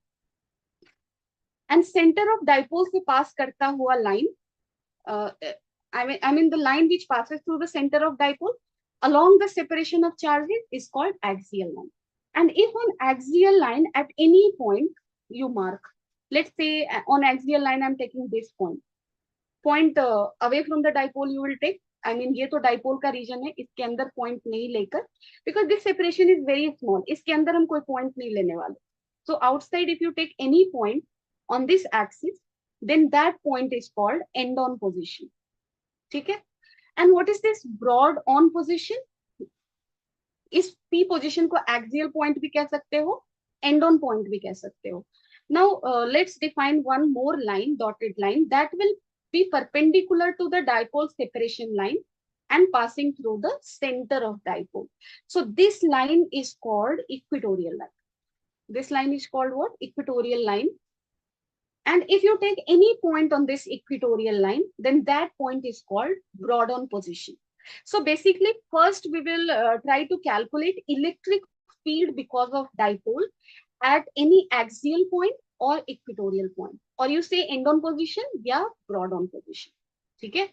And center of dipole से pass करता हुआ line, I mean the line which passes through the center of dipole along the separation of charges is called axial line. And if on axial line at any point you mark, let's say on axial line I'm taking this point away from the dipole you will take, I mean ये तो dipole का region है, इसके अंदर point नहीं लेकर, because this separation is very small, इसके अंदर हम कोई point नहीं लेने वाले. So outside if you take any point on this axis, then that point is called end on position. ठीक है. And what is this broad on position? इस P position को axial point भी कह सकते हो, end on point भी कह सकते हो. Now let's define one more line, dotted line, that will be perpendicular to the dipole separation line and passing through the center of dipole. So this line is called equatorial line. This line is called what? Equatorial line. And if you take any point on this equatorial line, then that point is called broad on position. So basically, first we will try to calculate electric field because of dipole at any axial point or equatorial point, or you say end on position या broad on position. ठीक है.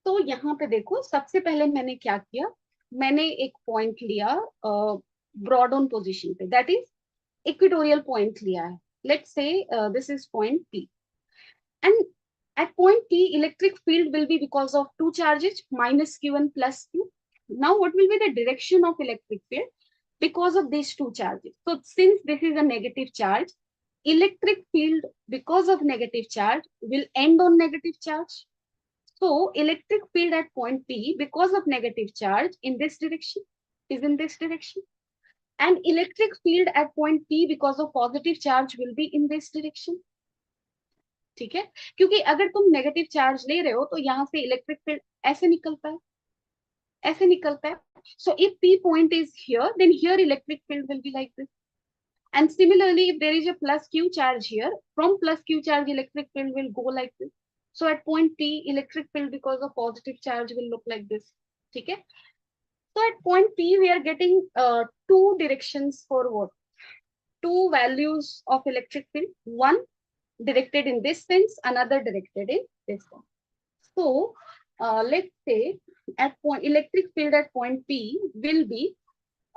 तो यहाँ पे देखो, सबसे पहले मैंने क्या किया, मैंने एक पॉइंट लिया ब्रॉड ऑन पोजिशन पे, दैट इज इक्वेटोरियल पॉइंट लिया है. Let's say this is point P, and at point P electric field will be because of two charges minus q and plus q. Now what will be the direction of electric field because of these two charges? So since this is a negative charge, electric field because of negative charge will end on negative charge. So electric field at point P because of negative charge in this direction is in this direction. And electric field at point P because of positive charge will be in this direction. ठीक है. क्योंकि अगर तुम negative charge ले रहे हो तो यहाँ से इलेक्ट्रिक फील्ड ऐसे निकलता है, ऐसे निकलता है. So if P point is here, then here electric field will be like this. And similarly, if there is a plus Q charge here, from plus Q charge electric field will go like this. So at point P, electric field because of positive charge will look like this. ठीक है. So at point P, we are getting two directions for what? Two values of electric field. One directed in this sense, another directed in this sense. So let's say at point electric field at point P will be,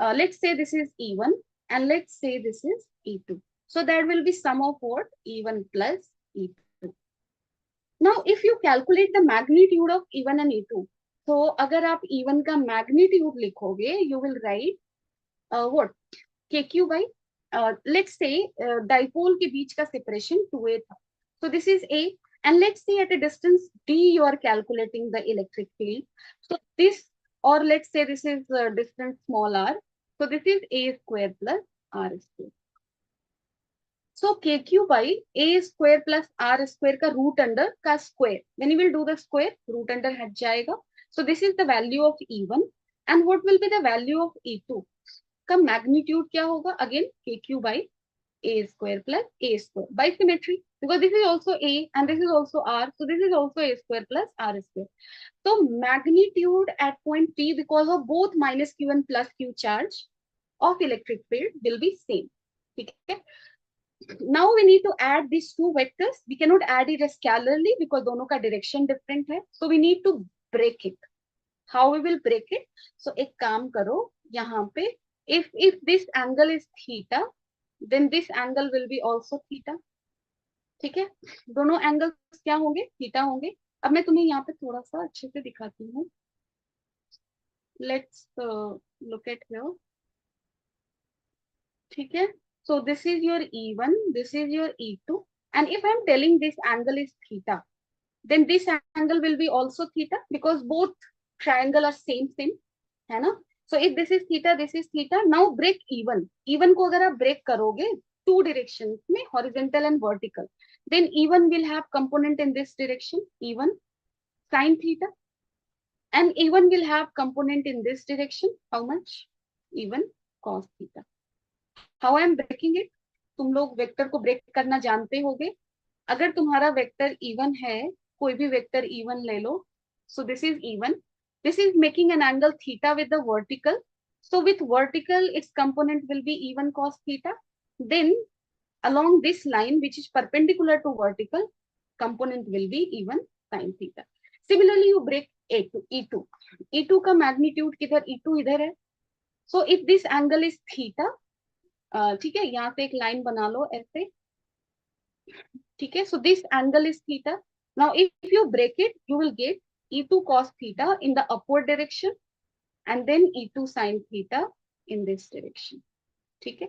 let's say this is E1 and let's say this is E2. So there will be sum of what? E1 plus E2. Now if you calculate the magnitude of E1 and E2, तो अगर आप E1 का magnitude लिखोगे, you will write what? KQ by let's say dipole के बीच का separation 2a था. So this is A, and let's say at a distance D you are calculating the electric field. So this, or let's say this is distance small r. So this is A square plus R square. So KQ by A square plus R square का root under का square. When you will do the square, root under हट जाएगा. So this is the value of E1 and what will be the value of E2 का magnitude क्या होगा? Again KQ by A square plus A square by symmetry, because this is also A and this is also R, so this is also A square plus R square. So magnitude at point P because of both minus Q and plus Q charge of electric field will be same. Okay. Now we need to add these two vectors. We cannot add it scalarly because दोनों का direction different है. So we need to break it. How we will break it? So एक काम करो यहाँ पे, if this angle is theta, then this angle will be also theta. ठीक है, दोनों एंगल्स क्या होंगे? थीटा होंगे. अब मैं तुम्हें यहाँ पे थोड़ा सा अच्छे से दिखाती हूँ. Let's look at here. ठीक है, so this is your E1, this is your E2, and if I'm telling this angle is theta, then this angle will be also theta because both triangle are same, है ना? So if this is theta, this is theta. Now break E1. E1 को अगर आप break करोगे two directions में, horizontal and vertical, then E1 will have component in this direction, E1 sin theta, and E1 will have component in this direction. How much? E1 cos theta. How I am breaking it? तुम लोग vector को break करना जानते होगे. अगर तुम्हारा vector E1 है, कोई भी वेक्टर E1 ले लो. So this is E1. This is making an angle theta with the vertical. So with vertical, its component will be E1 cos theta. Then along this line, which is perpendicular to vertical, component will be E1 sin theta. Similarly, you break A2, E2. E2 का magnitude किधर? E2 इधर है. So if this angle is theta, ठीक है, यहाँ पे एक line बना लो ऐसे. ठीक है, so this angle is theta. Now if you break it, you will get E2 cos theta in the upward direction and then E2 sin theta in this direction. ठीक है,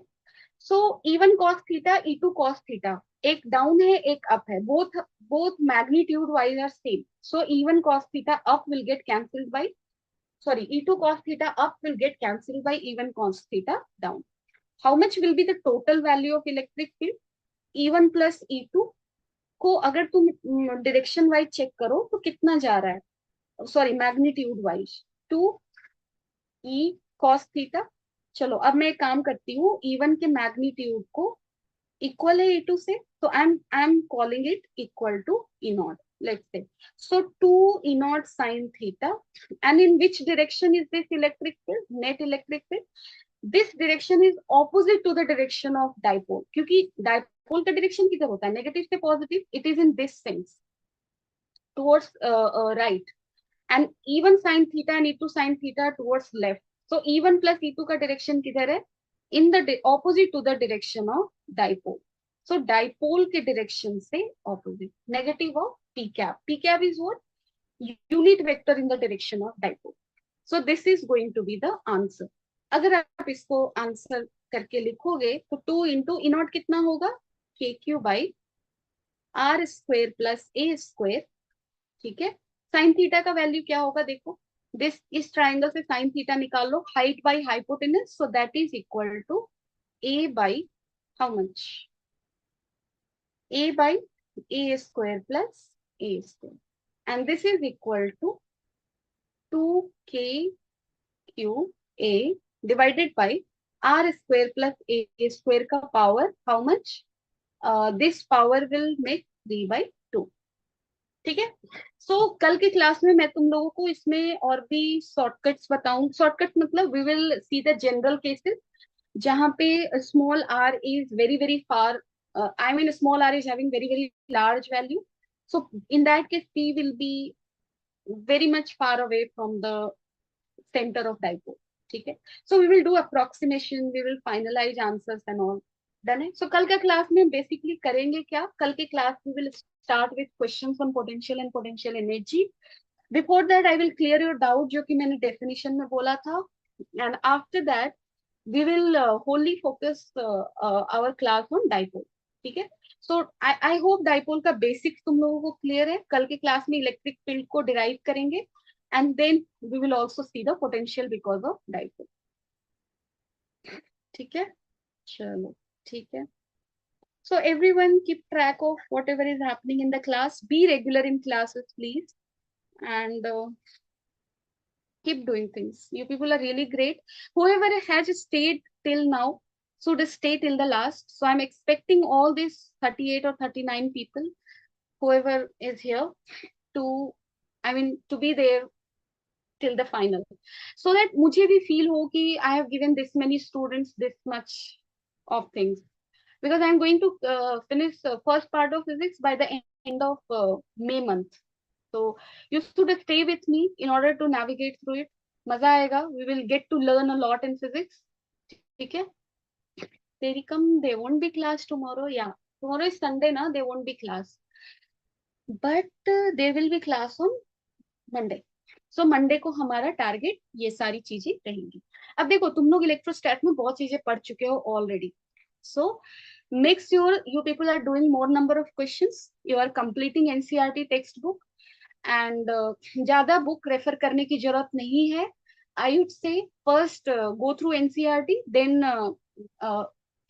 so E1 cos theta, E2 cos theta, एक down है एक up है, both magnitude wise are same. So E1 cos theta up will get cancelled by, sorry, E2 cos theta up will get cancelled by E1 cos theta down. How much will be the total value of electric field? E1 plus E2 को अगर तुम direction wise check करो तो कितना जा रहा है? Sorry, magnitude wise 2E cos theta. चलो अब मैं एक काम करती हूँ, E1 के मैग्नीट्यूड को इक्वल है E2 से, तो I am calling it equal to E naught. Let's say so 2 E naught sin theta, and in which direction is this electric field? Net electric field. This direction is opposite to the direction of dipole, क्योंकि dipole का direction किधर होता है? Negative से positive. It is in this sense, towards right, and E1 sin theta and E2 sin theta towards left. So E1 plus E2 का direction किधर है? In the opposite to the direction of dipole. So dipole के direction से opposite, negative of p cap. P cap is what? Unit vector in the direction of dipole. So this is going to be the answer. अगर आप इसको answer करके लिखोगे तो 2 into E not कितना होगा? K Q by R square plus A square. ठीक है, साइन थीटा का वैल्यू क्या होगा? देखो, इस ट्राइंगल से साइन थीटा निकाल लो, height by hypotenuse, so that is equal to a by how much? A by a square plus A square, and this is equal to 2k q a divided by r square plus a square का power how much? This power will make 3 by 2. ठीक है, so कल के class में मैं तुम लोगों को इसमें और भी शॉर्टकट्स बताऊं. शॉर्टकट मतलब we will see the general cases जहाँ पे small r is very very far, I mean small r is having very very large value. So in that case p will be very much far away from the center of dipole. ठीक है, so we will do approximation, we will finalize answers and all. Done है. so कल का class में basically करेंगे क्या? कल के class we will start with questions on potential and potential energy. Before that I will clear your doubt जो कि मैंने definition में बोला था, and after that we will wholly focus our class on dipole. ठीक है, so I hope dipole का basics तुम लोगों को clear है. कल के क्लास में इलेक्ट्रिक फील्ड को derive करेंगे, and then we will also see the potential because of dipole. ठीक है, चलो ठीक है. So everyone keep track of whatever is happening in the class. Be regular in classes, please. And keep doing things. You people are really great. Whoever has stayed till now should stay till the last. So I'm expecting all these 38 or 39 people, whoever is here, to, I mean, to be there till the final, so that मुझे भी feel हो कि I have given this many students this much of things, because I'm going to finish first part of physics by the end of May month. So you should stay with me in order to navigate through it. मजा आएगा. We will get to learn a lot in physics. ठीक है? They come. They won't be class tomorrow. Yeah, tomorrow is Sunday ना. They won't be class, but there will be class on Monday. So Monday को हमारा target ये सारी चीजें रहेंगी. अब देखो, तुम लोग इलेक्ट्रोस्टैट में बहुत चीजें पढ़ चुके हो already. So make sure you people are doing more number of questions, you are completing NCERT text book, and ज्यादा बुक रेफर करने की जरूरत नहीं है. I would say first go through NCERT, then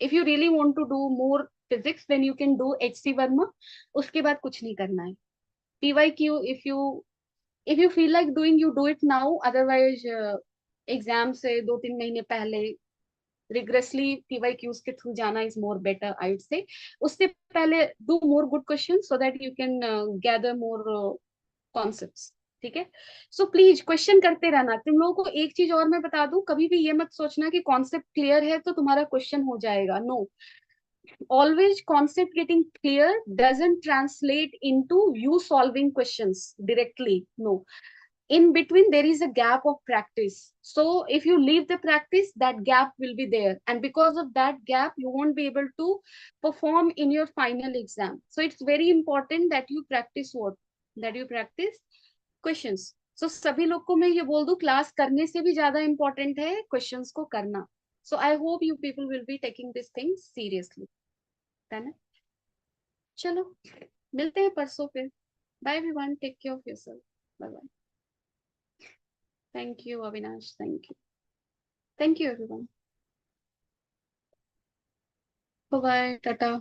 if you really want to do more physics then you can do HC Verma. उसके बाद कुछ नहीं करना है. PYQ, if you feel like doing, you do it now. Otherwise exam से 2-3 महीने पहले rigorously PYQs के थ्रू जाना is more better, I would से. उससे पहले do more good question so that you can gather more concepts. ठीक है? सो प्लीज क्वेश्चन करते रहना. तुम लोगों को एक चीज और मैं बता दूं, कभी भी ये मत सोचना कि कॉन्सेप्ट क्लियर है तो तुम्हारा क्वेश्चन हो जाएगा. No, always concept getting clear doesn't translate into you solving questions directly. No, in between there is a gap of practice. So if you leave the practice, that gap will be there, and because of that gap you won't be able to perform in your final exam. So it's very important that you practice what, that you practice questions. So सभी लोग को मैं ये बोल दूं, class करने से भी ज्यादा important है questions को करना. So I hope you people will be taking this thing seriously. है ना? चलो, मिलते हैं परसों फिर. Bye everyone, take care of yourself. Bye bye. Thank you Avinash, thank you everyone. Bye bye, tata.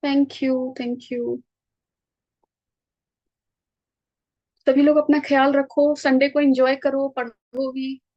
Thank you. सभी लोग अपना ख्याल रखो, संडे को एंजॉय करो, पढ़ो भी.